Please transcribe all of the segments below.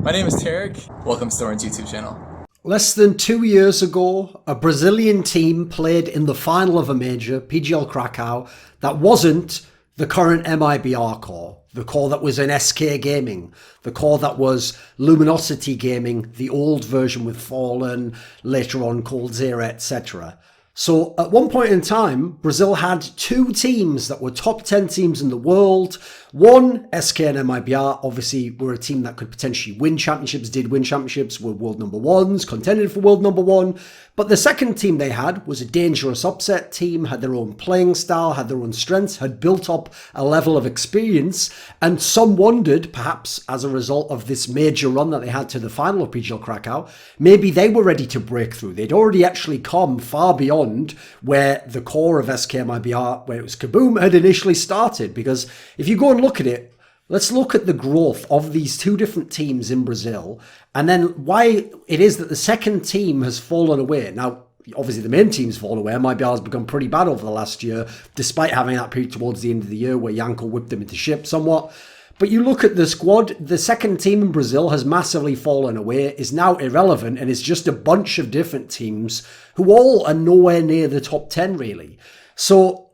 My name is Tarek. Welcome to Thorin's YouTube channel. Less than 2 years ago, a Brazilian team played in the final of a major, PGL Krakow, that wasn't the current MIBR core, the core that was in SK Gaming, the core that was Luminosity Gaming, the old version with Fallen, later on called Zera, etc. So at one point in time, Brazil had two teams that were top 10 teams in the world. One, SK and MIBR, obviously were a team that could potentially win championships, did win championships, were world number ones, contended for world number one. But the second team they had was a dangerous upset team, had their own playing style, had their own strengths, had built up a level of experience. And some wondered, perhaps as a result of this major run that they had to the final of PGL Krakow, maybe they were ready to break through. They'd already actually come far beyond where the core of SKMIBR, where it was Kaboom, had initially started. Because if you go and look at it, let's look at the growth of these two different teams in Brazil, and then why it is that the second team has fallen away. Now, obviously the main team's fallen away. MIBR has become pretty bad over the last year, despite having that period towards the end of the year where Yankel whipped them into shape somewhat. But you look at the squad, the second team in Brazil has massively fallen away, is now irrelevant, and is just a bunch of different teams who all are nowhere near the top 10, really. So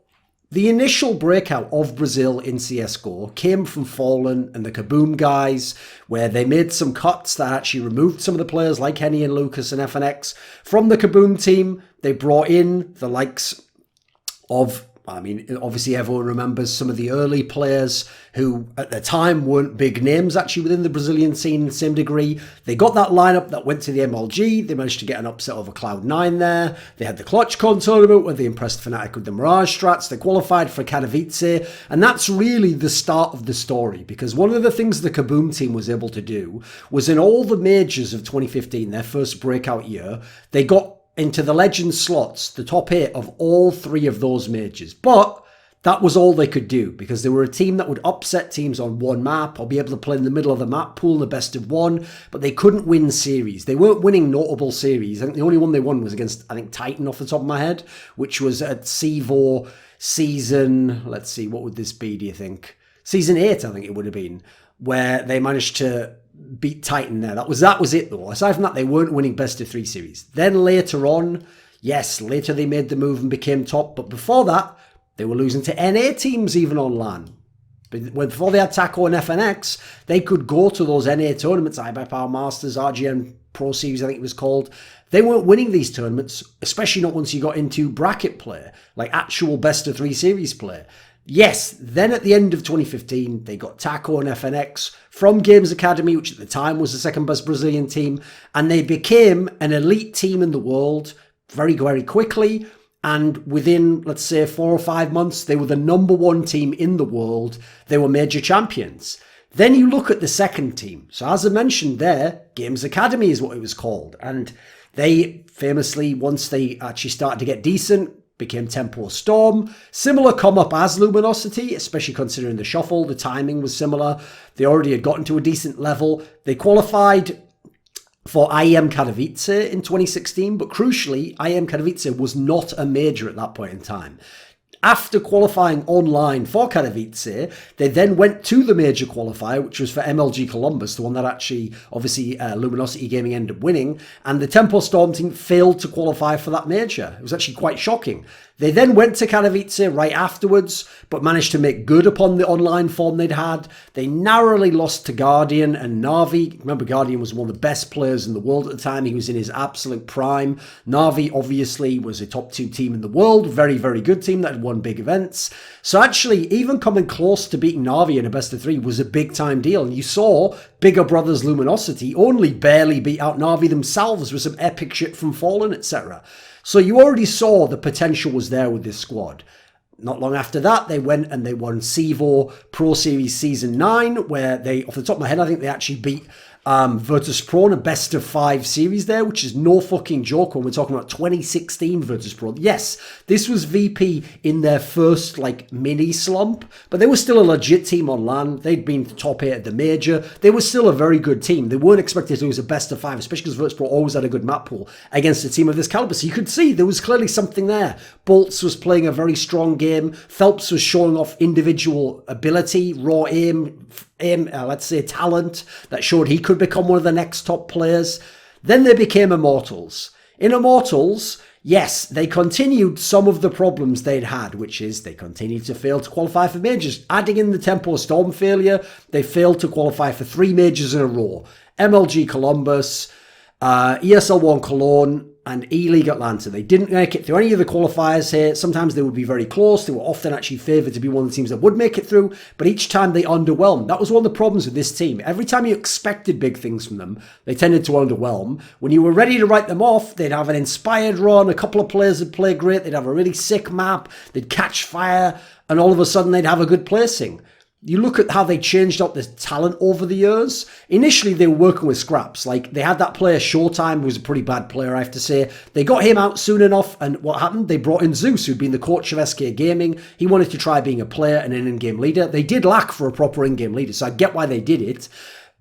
the initial breakout of Brazil in CSGO came from Fallen and the Kaboom guys, where they made some cuts that actually removed some of the players like Henny and Lucas and FNX from the Kaboom team. They brought in the likes of, obviously everyone remembers some of the early players who at the time weren't big names actually within the Brazilian scene in the same degree. They got that lineup that went to the MLG. They managed to get an upset over Cloud9 there. They had the ClutchCon tournament where they impressed Fnatic with the Mirage strats. They qualified for Katowice. And that's really the start of the story, because one of the things the Kaboom team was able to do was in all the majors of 2015, their first breakout year, they got into the legend slots, the top 8 of all 3 of those majors. But that was all they could do, because they were a team that would upset teams on one map or be able to play in the middle of the map pool in the best of one, but they couldn't win series. They weren't winning notable series. I think the only one they won was against, Titan off the top of my head, which was at CVOR season, let's see, what would this be, do you think? Season 8, I think it would have been, where they managed to beat Titan there. That was it though. Aside from that, they weren't winning best of 3 series. Then later on, yes, later they made the move and became top, but before that, they were losing to NA teams even on LAN. But before they had Taco and FNX, they could go to those NA tournaments, iBuyPower Masters, RGN Pro Series, I think it was called. They weren't winning these tournaments, especially not once you got into bracket play, like actual best of 3 series play. Yes, then at the end of 2015, they got Taco and FNX from Games Academy, which at the time was the second best Brazilian team, and they became an elite team in the world very, very quickly. And within, let's say, 4 or 5 months, they were the number 1 team in the world. They were major champions. Then you look at the second team. So as I mentioned there, Games Academy is what it was called. And they famously, once they actually started to get decent, became Tempo Storm. Similar come up as Luminosity, especially considering the shuffle. The timing was similar. They already had gotten to a decent level. They qualified for IEM Katowice in 2016, but crucially, IEM Katowice was not a major at that point in time. After qualifying online for Katowice, they then went to the major qualifier, which was for MLG Columbus, the one that actually, obviously, Luminosity Gaming ended up winning, and the Tempo Storm team failed to qualify for that major. It was actually quite shocking. They then went to Katowice right afterwards, but managed to make good upon the online form they'd had. They narrowly lost to Guardian and Na'Vi. Remember, Guardian was one of the best players in the world at the time. He was in his absolute prime. Na'Vi, obviously, was a top 2 team in the world. Very, very good team that had won big events. So actually, even coming close to beating Na'Vi in a best of 3 was a big time deal. And you saw bigger brothers Luminosity only barely beat out Na'Vi themselves with some epic shit from Fallen, etc. So you already saw the potential was there with this squad. Not long after that, they went and they won CVOR Pro Series Season 9, where they, off the top of my head, I think they actually beat Virtus Pro in a best of 5 series there, which is no fucking joke when we're talking about 2016 Virtus Pro. Yes, this was VP in their first mini slump, but they were still a legit team on LAN. They'd been top 8 at the major. They were still a very good team. They weren't expected to lose a best of 5, especially because Virtus Pro always had a good map pool against a team of this caliber. So you could see there was clearly something there. Boltz was playing a very strong game. Phelps was showing off individual ability, raw aim, let's say, talent that showed he could become one of the next top players. Then they became Immortals. In Immortals, yes, they continued some of the problems they'd had, which is they continued to fail to qualify for majors. Adding in the Tempo Storm failure, they failed to qualify for 3 majors in a row. MLG Columbus, ESL1 Cologne, and E-League Atlanta. They didn't make it through any of the qualifiers here. Sometimes they would be very close. They were often actually favoured to be one of the teams that would make it through, but each time they underwhelmed. That was one of the problems with this team. Every time you expected big things from them, they tended to underwhelm. When you were ready to write them off, they'd have an inspired run, a couple of players would play great, they'd have a really sick map, they'd catch fire, and all of a sudden they'd have a good placing. You look at how they changed up the talent over the years. Initially, they were working with scraps. Like, they had that player, Showtime, who was a pretty bad player, I have to say. They got him out soon enough, and what happened? They brought in Zeus, who'd been the coach of SK Gaming. He wanted to try being a player and an in-game leader. They did lack for a proper in-game leader, so I get why they did it.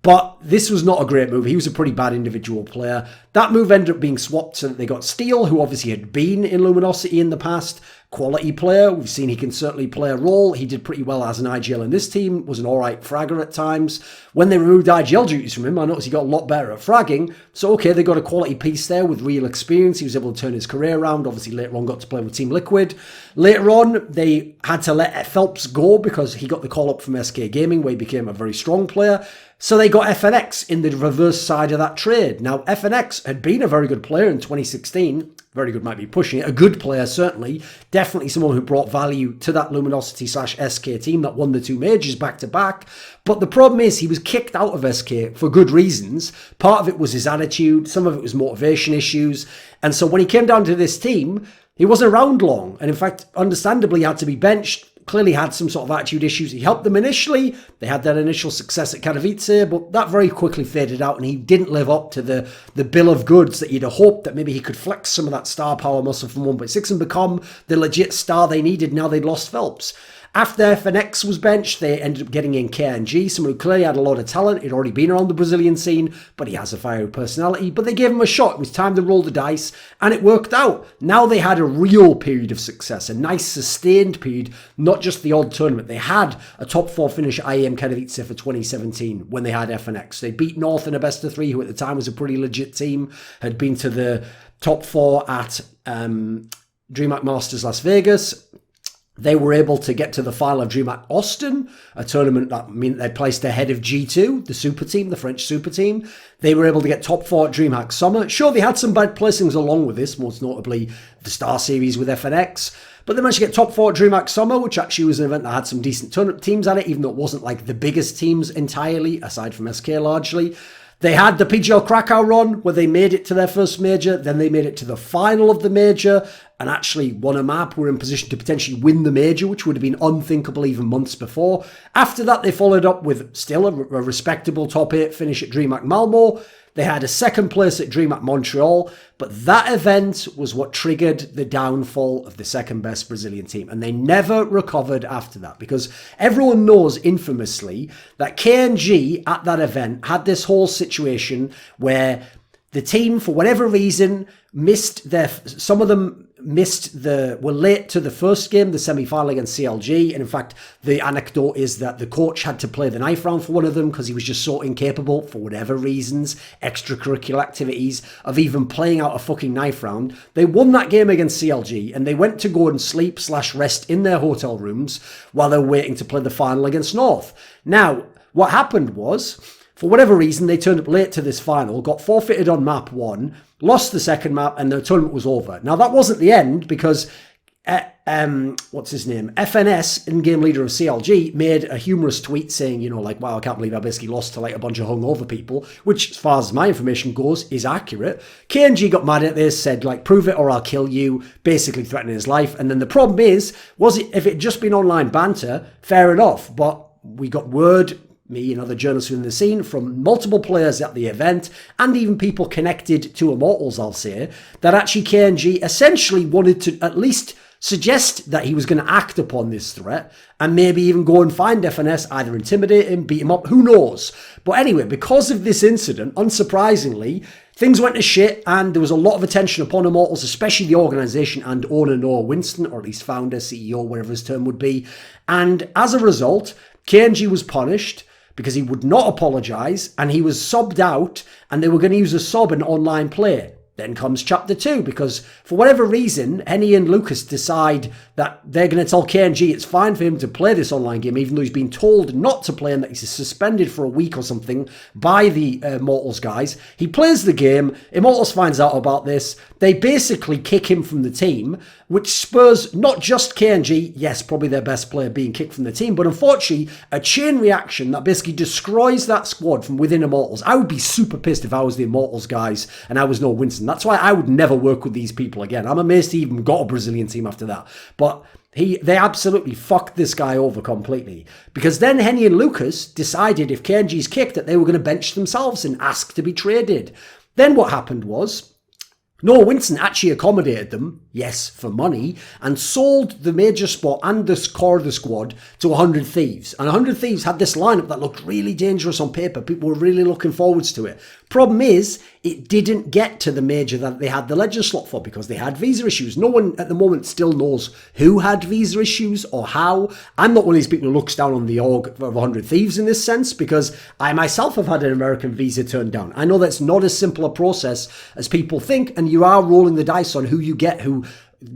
But this was not a great move. He was a pretty bad individual player. That move ended up being swapped so that they got Steel, who obviously had been in Luminosity in the past. Quality player. We've seen he can certainly play a role. He did pretty well as an IGL in this team. Was an alright fragger at times. When they removed IGL duties from him, I noticed he got a lot better at fragging. So okay, they got a quality piece there with real experience. He was able to turn his career around. Obviously later on got to play with Team Liquid. Later on, they had to let Phelps go because he got the call up from SK Gaming where he became a very strong player. So they got FNX in the reverse side of that trade. Now, FNX had been a very good player in 2016. Very good might be pushing it. A good player, certainly. Definitely someone who brought value to that Luminosity/SK team that won the 2 majors back-to-back. But the problem is he was kicked out of SK for good reasons. Part of it was his attitude. Some of it was motivation issues. And so when he came down to this team, he wasn't around long. And in fact, understandably, he had to be benched. Clearly had some sort of attitude issues. He helped them initially. They had that initial success at Katowice, but that very quickly faded out and he didn't live up to the bill of goods that you'd have hoped that maybe he could flex some of that star power muscle from 1.6 and become the legit star they needed now they'd lost Phelps. After FNX was benched, they ended up getting in KNG, someone who clearly had a lot of talent. He'd already been around the Brazilian scene, but he has a fiery personality. But they gave him a shot. It was time to roll the dice, and it worked out. Now they had a real period of success, a nice sustained period, not just the odd tournament. They had a top 4 finish at IEM Katowice for 2017 when they had FNX. They beat North in a best of 3, who at the time was a pretty legit team, had been to the top 4 at DreamHack Masters Las Vegas. They were able to get to the final of DreamHack Austin, a tournament that meant they placed ahead of G2, the super team, the French super team. They were able to get top 4 at DreamHack Summer. Sure, they had some bad placings along with this, most notably the Star Series with FNX. But they managed to get top 4 at DreamHack Summer, which actually was an event that had some decent tournament teams at it, even though it wasn't like the biggest teams entirely, aside from SK largely. They had the PGL Krakow run where they made it to their first major, then they made it to the final of the major and actually won a map, were in position to potentially win the major, which would have been unthinkable even months before. After that, they followed up with still a respectable top 8 finish at DreamHack Malmo. They had a second place at DreamHack Montreal, but that event was what triggered the downfall of the second best Brazilian team. And they never recovered after that because everyone knows infamously that KNG at that event had this whole situation where the team, for whatever reason, some of them were late to the first game, the semi-final against CLG. And in fact, the anecdote is that the coach had to play the knife round for one of them because he was just so incapable, for whatever reasons, extracurricular activities, of even playing out a fucking knife round. They won that game against CLG and they went to go and sleep/rest in their hotel rooms while they were waiting to play the final against North. Now, what happened was, for whatever reason, they turned up late to this final, got forfeited on map 1, lost the second map, and the tournament was over. Now, that wasn't the end because, what's his name? FNS, in-game leader of CLG, made a humorous tweet saying, wow, I can't believe I basically lost to a bunch of hungover people, which, as far as my information goes, is accurate. KNG got mad at this, said, prove it or I'll kill you, basically threatening his life. And then the problem is, if it had just been online banter, fair enough, but we got word, me and other journalists within the scene, from multiple players at the event, and even people connected to Immortals, I'll say, that actually KNG essentially wanted to at least suggest that he was going to act upon this threat, and maybe even go and find FNS, either intimidate him, beat him up, who knows. But anyway, because of this incident, unsurprisingly, things went to shit, and there was a lot of attention upon Immortals, especially the organisation and owner Noah Winston, or at least founder, CEO, whatever his term would be. And as a result, KNG was punished. because he would not apologise, and he was subbed out, and they were going to use a sub in online play. Then comes chapter 2, because for whatever reason, Henny and Lucas decide that they're going to tell KNG it's fine for him to play this online game, even though he's been told not to play and that he's suspended for a week or something by the Immortals guys. He plays the game. Immortals finds out about this. They basically kick him from the team, which spurs not just KNG, yes, probably their best player being kicked from the team, but unfortunately, a chain reaction that basically destroys that squad from within Immortals. I would be super pissed if I was the Immortals guys and I was no Winston. That's why I would never work with these people again. I'm amazed he even got a Brazilian team after that. But they absolutely fucked this guy over completely. Because then Henny and Lucas decided if KNG's kicked that they were going to bench themselves and ask to be traded. Then what happened was Noah Winston actually accommodated them, yes, for money, and sold the major spot and the core of the squad to 100 Thieves. And 100 Thieves had this lineup that looked really dangerous on paper. People were really looking forwards to it. Problem is, it didn't get to the major that they had the legend slot for because they had visa issues. No one at the moment still knows who had visa issues or how. I'm not one of these people who looks down on the org of 100 Thieves in this sense, because I myself have had an American visa turned down. I know that's not as simple a process as people think, and you are rolling the dice on who you get, who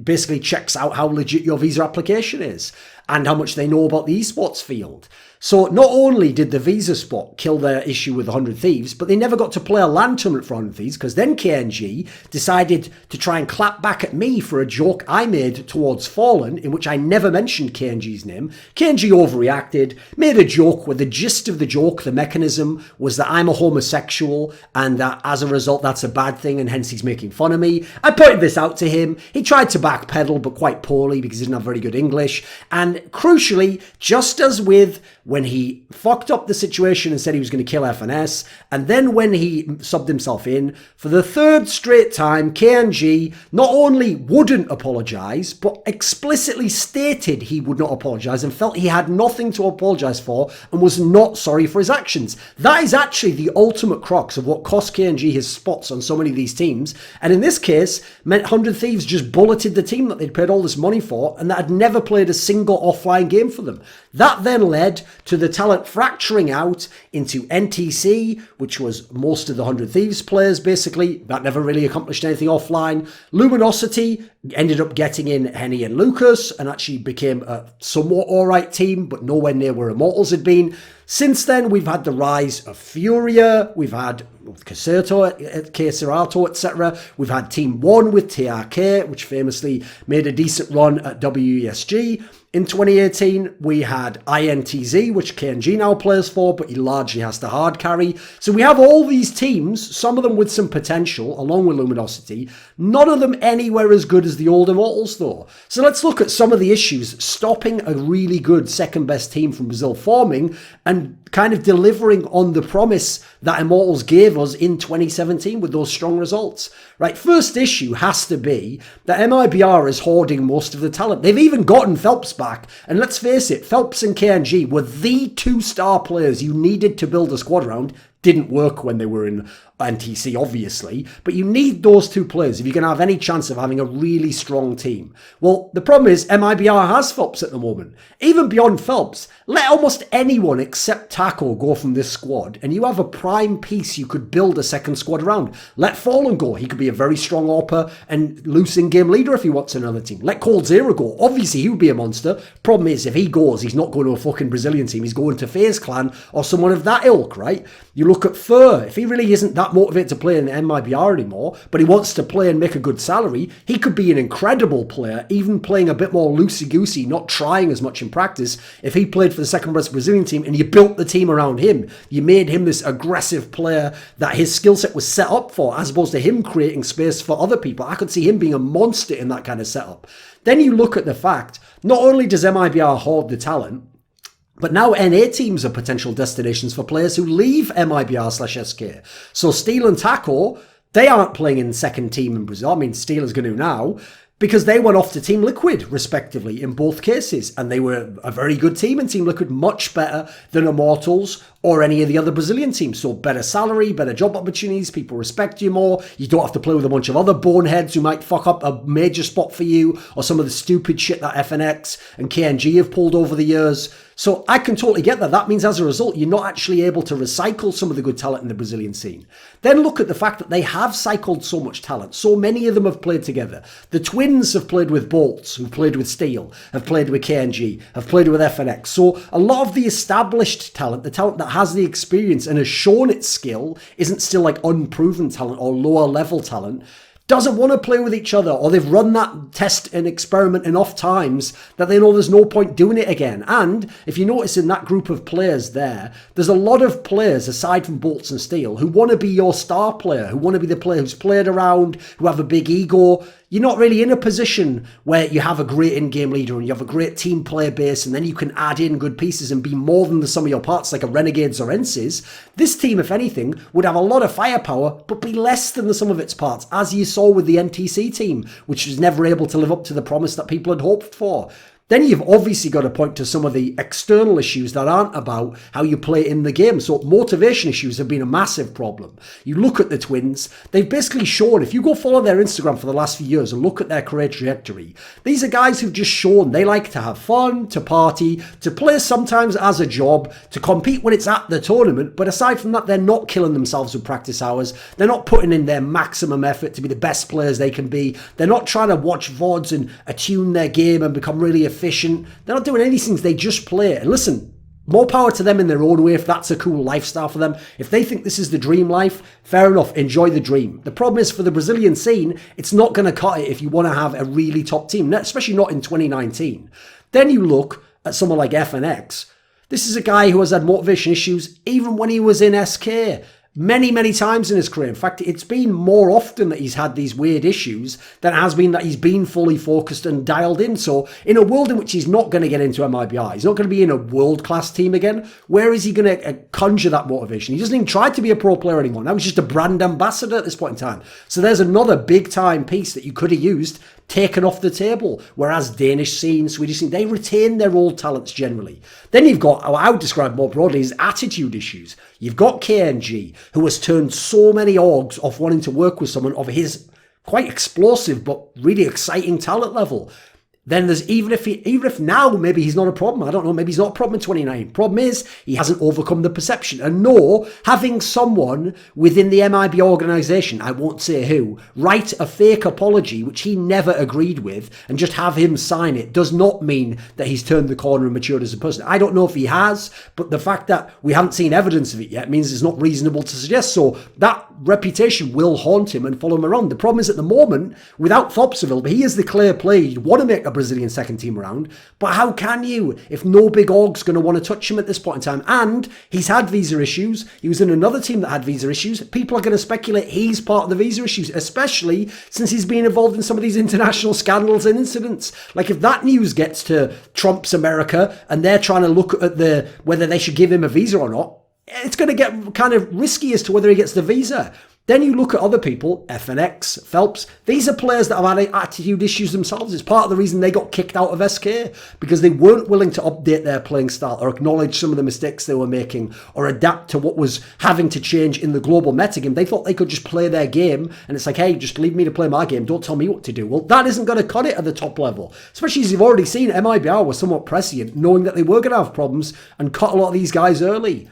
basically checks out how legit your visa application is and how much they know about the esports field. So not only did the visa spot kill their issue with 100 Thieves, but they never got to play a LAN tournament for 100 Thieves, because then KNG decided to try and clap back at me for a joke I made towards Fallen, in which I never mentioned KNG's name. KNG overreacted, made a joke where the gist of the joke, the mechanism, was that I'm a homosexual and that as a result that's a bad thing and hence he's making fun of me. I pointed this out to him. He tried to backpedal, but quite poorly because he didn't have very good English. And crucially, just as with when he fucked up the situation and said he was going to kill FNS, and then when he subbed himself in, for the third straight time, KNG not only wouldn't apologise, but explicitly stated he would not apologise and felt he had nothing to apologise for and was not sorry for his actions. That is actually the ultimate crux of what cost KNG his spots on so many of these teams, and in this case, meant 100 Thieves just bulleted the team that they'd paid all this money for and that had never played a single offline game for them. That then led to the talent fracturing out into NTC, which was most of the 100 Thieves players, basically. That never really accomplished anything offline. Luminosity ended up getting in Henny and Lucas and actually became a somewhat alright team, but nowhere near where Immortals had been. Since then, we've had the rise of Furia, we've had Keserato, etc. We've had Team 1 with TRK, which famously made a decent run at WESG. In 2018, we had INTZ, which KNG now plays for, but he largely has to hard carry. So we have all these teams, some of them with some potential, along with Luminosity. None of them anywhere as good as the old Immortals, though. So let's look at some of the issues stopping a really good second-best team from Brazil forming and kind of delivering on the promise that Immortals gave us in 2017 with those strong results. Right, first issue has to be that MIBR is hoarding most of the talent. They've even gotten Phelps back, and let's face it, Phelps and KNG were the two-star players you needed to build a squad around. Didn't work when they were in NTC, obviously, but you need those two players if you're going to have any chance of having a really strong team. Well, the problem is MIBR has Phelps at the moment. Even beyond Phelps, let almost anyone except Taco go from this squad, and you have a prime piece you could build a second squad around. Let Fallen go. He could be a very strong AWPer and loose in-game leader if he wants another team. Let Cold Zero go. Obviously, he would be a monster. Problem is, if he goes, he's not going to a fucking Brazilian team. He's going to FaZe Clan or someone of that ilk, right? You look at Fur. If he really isn't that motivated to play in the MIBR anymore, but he wants to play and make a good salary, he could be an incredible player, even playing a bit more loosey-goosey, not trying as much in practice. If he played for the second best Brazilian team and you built the team around him, you made him this aggressive player that his skill set was set up for, as opposed to him creating space for other people. I could see him being a monster in that kind of setup. Then you look at the fact, not only does MIBR hoard the talent, but now NA teams are potential destinations for players who leave MIBR/SK. So Steel and Taco, they aren't playing in second team in Brazil. I mean, Steel is going to now, because they went off to Team Liquid, respectively, in both cases. And they were a very good team, and Team Liquid much better than Immortals or any of the other Brazilian teams. So better salary, better job opportunities, people respect you more. You don't have to play with a bunch of other boneheads who might fuck up a major spot for you, or some of the stupid shit that FNX and KNG have pulled over the years. So I can totally get that. That means as a result, you're not actually able to recycle some of the good talent in the Brazilian scene. Then look at the fact that they have cycled so much talent. So many of them have played together. The twins have played with Bolts, who've played with Steel, have played with KNG, have played with FNX. So a lot of the established talent, the talent that has the experience and has shown its skill, isn't still like unproven talent or lower level talent, doesn't want to play with each other, or they've run that test and experiment enough times that they know there's no point doing it again. And if you notice in that group of players there's a lot of players aside from Bolts and Steel who want to be your star player, who want to be the player who's played around, who have a big ego. You're not really in a position where you have a great in-game leader and you have a great team player base and then you can add in good pieces and be more than the sum of your parts like a Renegades or Ences. This team, if anything, would have a lot of firepower but be less than the sum of its parts, as you saw with the NTC team, which was never able to live up to the promise that people had hoped for. Then you've obviously got to point to some of the external issues that aren't about how you play in the game. So motivation issues have been a massive problem. You look at the twins, they've basically shown, if you go follow their Instagram for the last few years and look at their career trajectory, these are guys who've just shown they like to have fun, to party, to play sometimes as a job, to compete when it's at the tournament. But aside from that, they're not killing themselves with practice hours. They're not putting in their maximum effort to be the best players they can be. They're not trying to watch VODs and attune their game and become really efficient. They're not doing any of these things. They just play. And listen, more power to them in their own way if that's a cool lifestyle for them. If they think this is the dream life, fair enough, enjoy the dream. The problem is for the Brazilian scene, it's not going to cut it if you want to have a really top team, especially not in 2019. Then you look at someone like FNX. This is a guy who has had motivation issues even when he was in SK. Many times in his career. In fact, it's been more often that he's had these weird issues than it has been that he's been fully focused and dialed in. So in a world in which he's not going to get into MIBR, he's not going to be in a world-class team again, where is he going to conjure that motivation? He doesn't even try to be a pro player anymore. Now he's just a brand ambassador at this point in time. So there's another big-time piece that you could have used taken off the table, whereas Danish scene, Swedish scene, they retain their old talents generally. Then you've got, what I would describe more broadly as attitude issues. You've got KNG, who has turned so many orgs off wanting to work with someone of his quite explosive but really exciting talent level. Then there's even if now maybe he's not a problem. I don't know. Maybe he's not a problem in 2019. Problem is he hasn't overcome the perception. And no, having someone within the MIB organisation, I won't say who, write a fake apology which he never agreed with and just have him sign it does not mean that he's turned the corner and matured as a person. I don't know if he has, but the fact that we haven't seen evidence of it yet means it's not reasonable to suggest so. That reputation will haunt him and follow him around. The problem is at the moment, without Thopsville, he is the clear play. You want to make a Brazilian second team around, but how can you if no big org's going to want to touch him at this point in time? And he's had visa issues. He was in another team that had visa issues. People are going to speculate he's part of the visa issues, especially since he's been involved in some of these international scandals and incidents. Like if that news gets to Trump's America and they're trying to look at whether they should give him a visa or not, it's going to get kind of risky as to whether he gets the visa. Then you look at other people, FNX, Phelps. These are players that have had attitude issues themselves. It's part of the reason they got kicked out of SK, because they weren't willing to update their playing style or acknowledge some of the mistakes they were making or adapt to what was having to change in the global metagame. They thought they could just play their game and it's like, hey, just leave me to play my game. Don't tell me what to do. Well, that isn't going to cut it at the top level, especially as you've already seen MIBR was somewhat prescient, knowing that they were going to have problems and cut a lot of these guys early.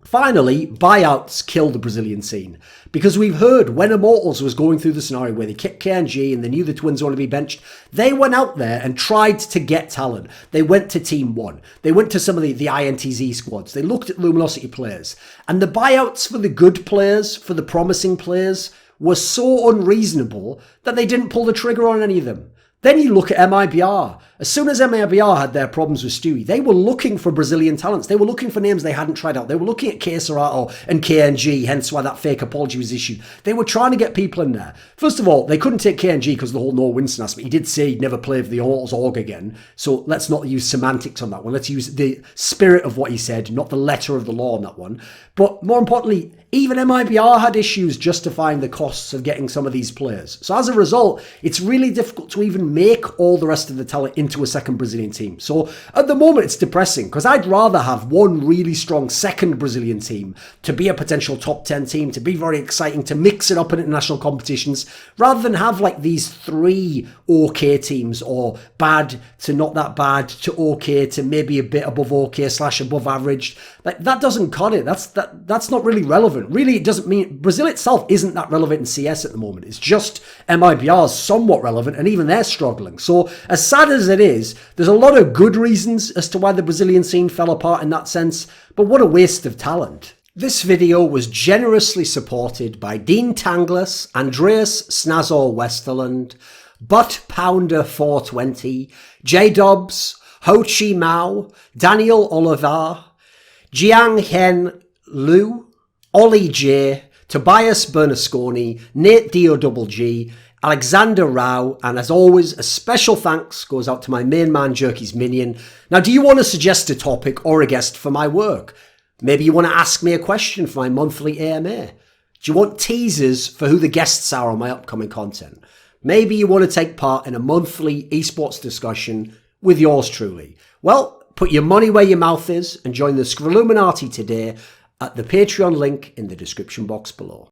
Finally, buyouts killed the Brazilian scene, because we've heard when Immortals was going through the scenario where they kicked KNG and they knew the twins were going to be benched, they went out there and tried to get talent. They went to Team 1. They went to some of the INTZ squads. They looked at Luminosity players. And the buyouts for the good players, for the promising players, were so unreasonable that they didn't pull the trigger on any of them. Then you look at MIBR. As soon as MIBR had their problems with Stewie, they were looking for Brazilian talents. They were looking for names they hadn't tried out. They were looking at Keserato and KNG, hence why that fake apology was issued. They were trying to get people in there. First of all, they couldn't take KNG because of the whole no Winston aspect. He did say he'd never play for the Immortals org again. So let's not use semantics on that one. Let's use the spirit of what he said, not the letter of the law on that one. But more importantly, even MIBR had issues justifying the costs of getting some of these players. So as a result, it's really difficult to even make all the rest of the talent into a second Brazilian team. So at the moment, it's depressing because I'd rather have one really strong second Brazilian team to be a potential top 10 team, to be very exciting, to mix it up in international competitions, rather than have like these 3 okay teams, or bad to not that bad to okay to maybe a bit above okay / above average. Like, that doesn't cut it. That's not really relevant. Really, it doesn't mean Brazil itself isn't that relevant in CS at the moment. It's just MIBR is somewhat relevant, and even they're struggling. So as sad as it is, there's a lot of good reasons as to why the Brazilian scene fell apart in that sense, but what a waste of talent. This video was generously supported by Dean Tanglis, Andreas, Snazore Westerlund, Butt Pounder 420, JDubs, Chi Mao, Daniel Olivar, Jiangheng Lu, OllieJ, Tobias Bernasconi, NateDOhDoubleG, Alexander Rao, and as always, a special thanks goes out to my main man, Jerky's Minion. Now, do you want to suggest a topic or a guest for my work? Maybe you want to ask me a question for my monthly AMA? Do you want teasers for who the guests are on my upcoming content? Maybe you want to take part in a monthly esports discussion with yours truly. Well, put your money where your mouth is and join the Scrilluminati today at the Patreon link in the description box below.